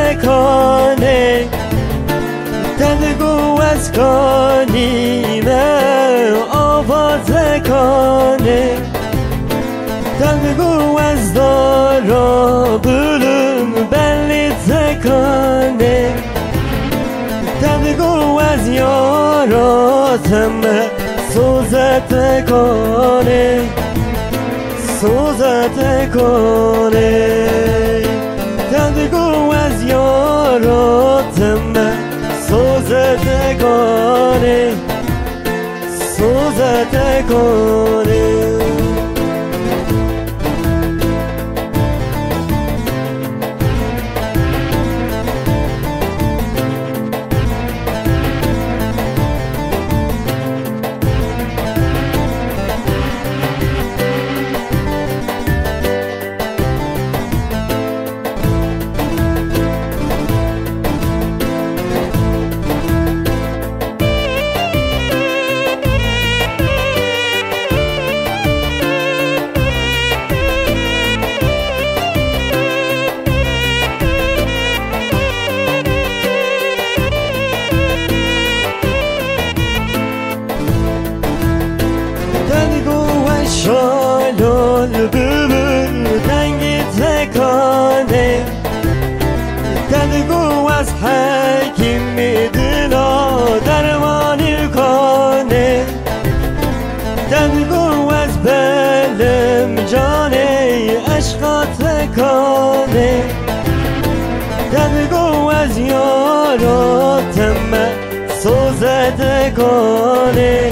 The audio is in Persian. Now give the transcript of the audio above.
تکانه تنگو از کانیمه آواز کنه تنگو از دارا بلوم بلی تکانه تنگو از یاراتم سوزت کنه سوزت کنه تنگو از یاراتم سوزت کنه سوزت کنه شالول ببن تنگی تکانه تنگو از حکیم دلا درمانی کنه تنگو از بلم جانه عشقات کنه تنگو از یاراتم سوزت کنه